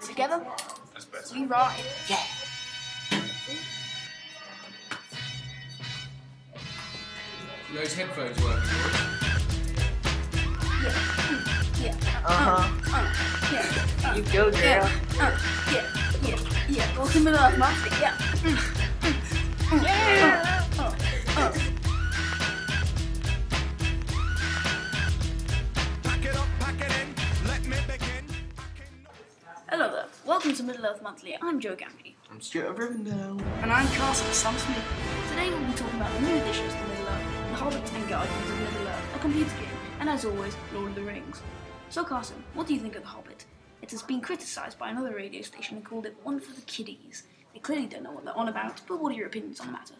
Together, we ride. Yeah. Those headphones working? Yeah. You go, girl. Yeah. Welcome to the Earth Monthly. Yeah. Hello there. Welcome to Middle Earth Monthly. I'm Joe Gampy. I'm Stuart of Rivendell. And I'm Castle Sam Smith. Today we'll be talking about the new additions to Middle Earth, The Hobbit and Guardians of Middle Earth, a computer game, and as always, Lord of the Rings. So Carson, what do you think of The Hobbit? It has been criticised by another radio station who called it one for the kiddies. They clearly don't know what they're on about, but what are your opinions on the matter?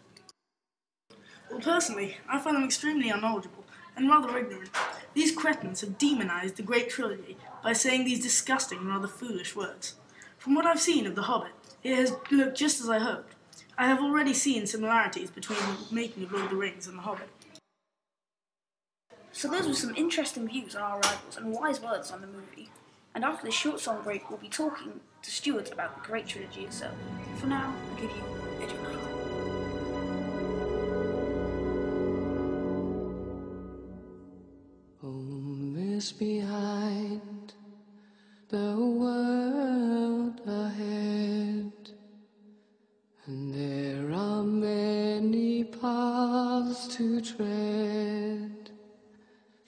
Well, personally, I find them extremely unknowledgeable and rather ignorant. These cretins have demonised the great trilogy by saying these disgusting and rather foolish words. From what I've seen of The Hobbit, it has looked just as I hoped. I have already seen similarities between the making of Lord of the Rings and The Hobbit. So those were some interesting views on our rivals and wise words on the movie. And after this short song break, we'll be talking to Stuart about the great trilogy itself. For now, I'll give you Edge of Night. Miss behind the world ahead, and there are many paths to tread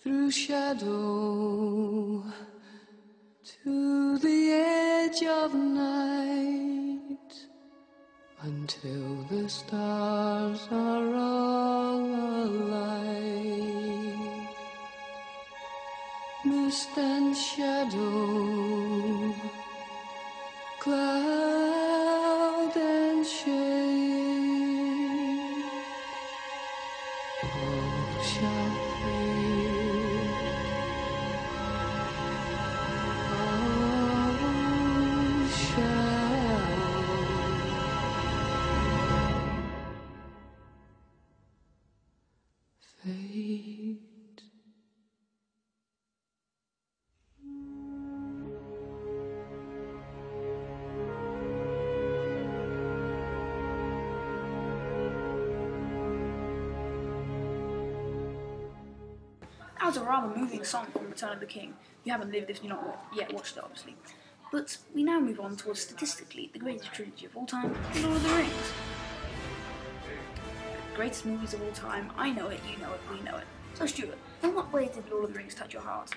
through shadow to the edge of night, until the stars are all alight. Mist and shadow, cloud and shade, all shall fade, all shall fade. That was a rather moving song from Return of the King. You haven't lived if you've not yet watched it, obviously. But we now move on towards statistically the greatest trilogy of all time, The Lord of the Rings. The greatest movies of all time, I know it, you know it, we know it. So Stuart, in what way did Lord of the Rings touch your heart?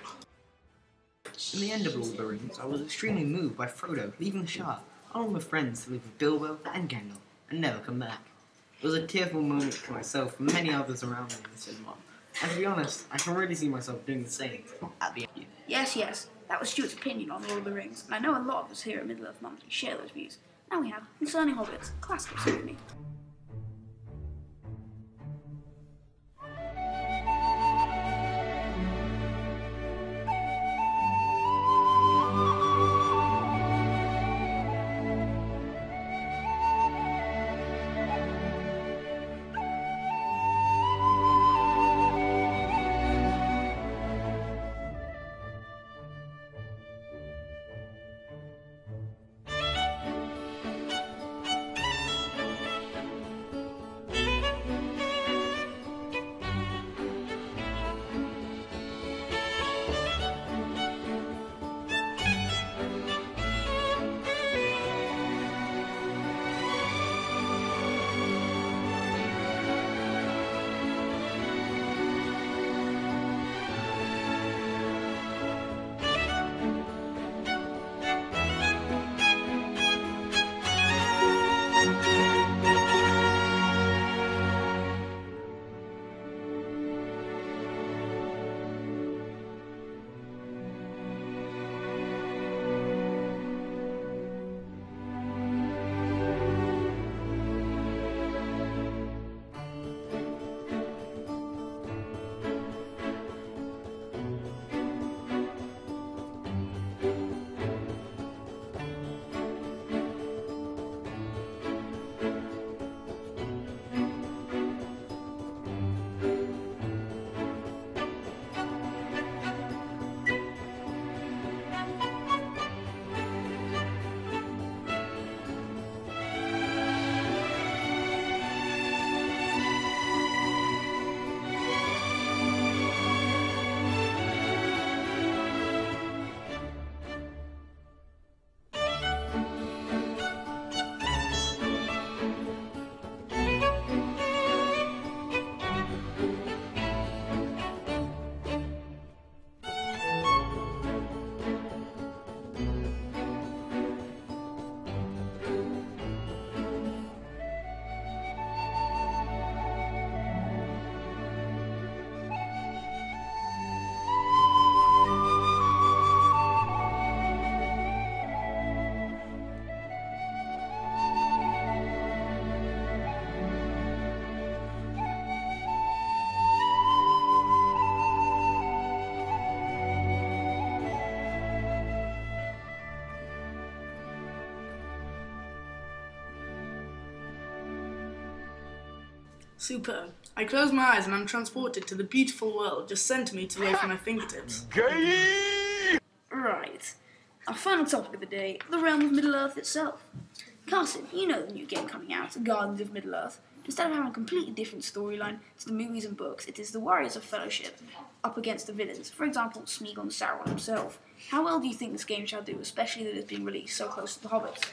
In the end of Lord of the Rings, I was extremely moved by Frodo leaving the Shire, along with friends to live with Bilbo and Gandalf, and never come back. It was a tearful moment for myself and many others around me in the cinema. And to be honest, I can really see myself doing the same at the end. Yes, that was Stuart's opinion on Lord of the Rings, and I know a lot of us here at Middle Earth Monthly share those views. Now we have Concerning Hobbits, Classic Symphony. Superb. I close my eyes and I'm transported to the beautiful world just centimetres away from my fingertips. Right. Our final topic of the day, the realm of Middle-earth itself. Carson, you know the new game coming out, Gardens of Middle-earth. Instead of having a completely different storyline to the movies and books, it is the warriors of Fellowship up against the villains. For example, Smeagol and Sauron himself. How well do you think this game shall do, especially that it's being released so close to the Hobbit?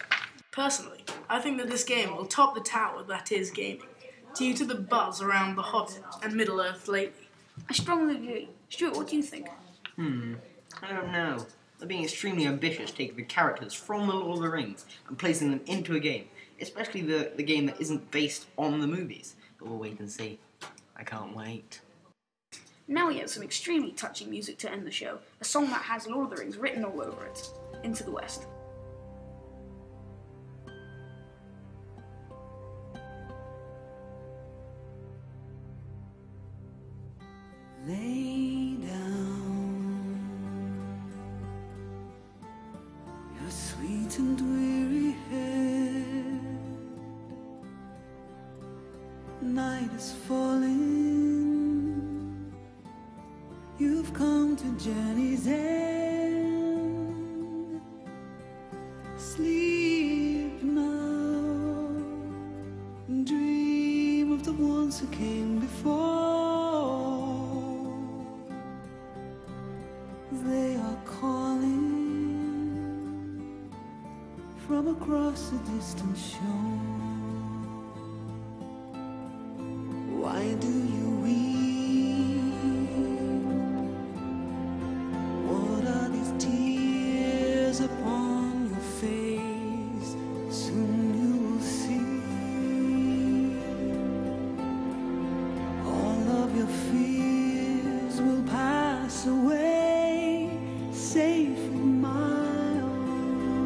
Personally, I think that this game will top the tower that is gaming, due to the buzz around the Hobbit and Middle-earth lately. I strongly agree. Stuart, what do you think? I don't know. They're being extremely ambitious, taking the characters from The Lord of the Rings and placing them into a game, especially the game that isn't based on the movies. But we'll wait and see. I can't wait. Now we have some extremely touching music to end the show, a song that has Lord of the Rings written all over it. Into the West. Lay down your sweet and weary head. Night is falling. You've come to journey's end. Sleep now and dream of the ones who came before. They are calling from across a distant shore. Why do you weep? What are these tears upon your face? Soon you will see all of your fears will pass away. Safe in my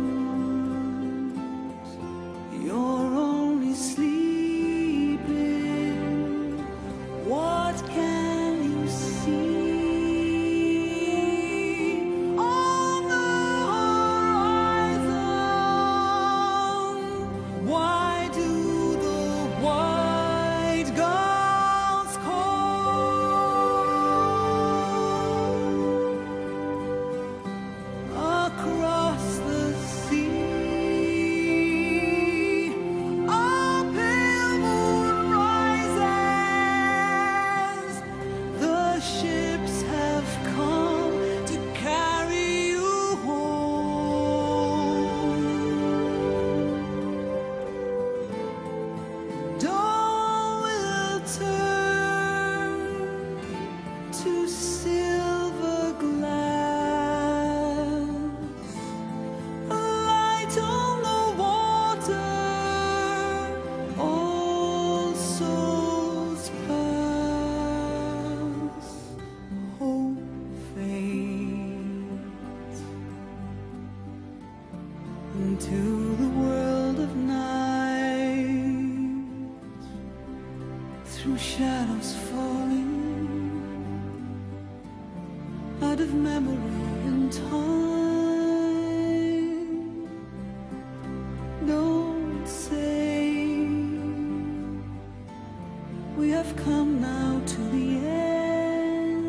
arms, you're only sleeping. What can you see on the horizon? Why do the white gulls call? Across the sea, a pale moon rises. The ships have come to carry you home. Dawn will turn to silver glass. Light on the water, all souls pass. Hope fades into the world of night, through shadows falling out of memory and time. Don't say we have come now to the end.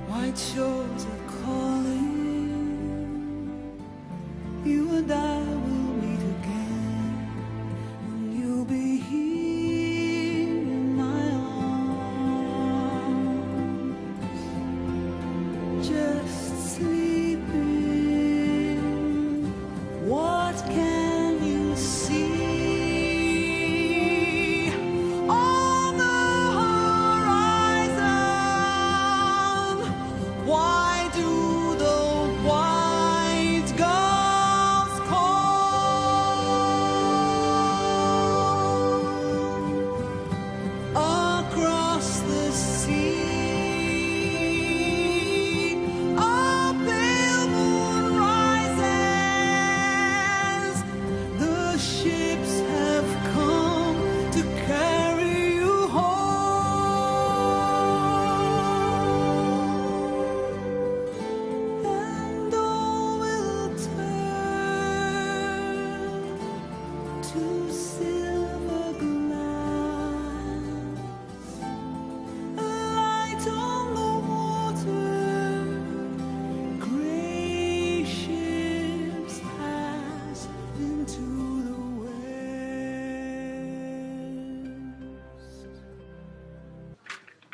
White shores are calling. You and I will meet again, and you'll be here in my arms.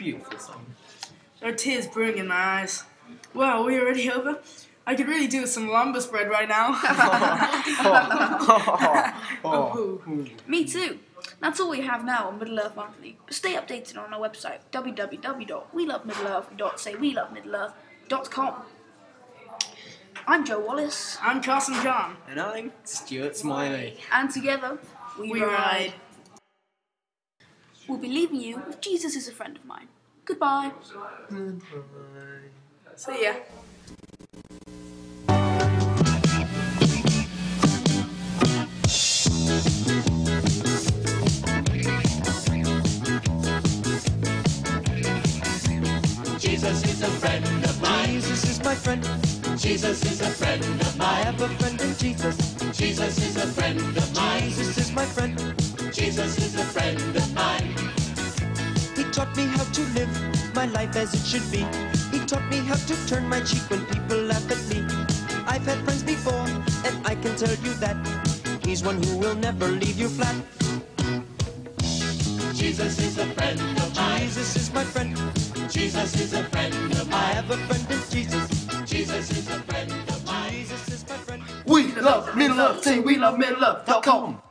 beautiful song. There are tears brewing in my eyes. Well, are we already over? I could really do with some lumber spread right now. Me too. That's all we have now on Middle Earth Monthly. But stay updated on our website, www.welovemiddleearth.com. I'm Joe Wallace. I'm Carson John. And I'm Stuart Smiley. And together, We ride. We'll be leaving you with Jesus is a Friend of Mine. Goodbye. See ya. Jesus is a friend of mine. Jesus is my friend. Jesus is a friend of mine. I have a friend in Jesus. Jesus is a friend of mine. Jesus is my friend. Jesus is a friend of mine. He taught me how to live my life as it should be. He taught me how to turn my cheek when people laugh at me. I've had friends before, and I can tell you that he's one who will never leave you flat. Jesus is a friend of mine. Jesus is my friend. Jesus is a friend of mine. I have a friend in Jesus. Jesus is a friend of mine. Jesus is my friend. We love Middle Earth, say we love Middle Earth.com.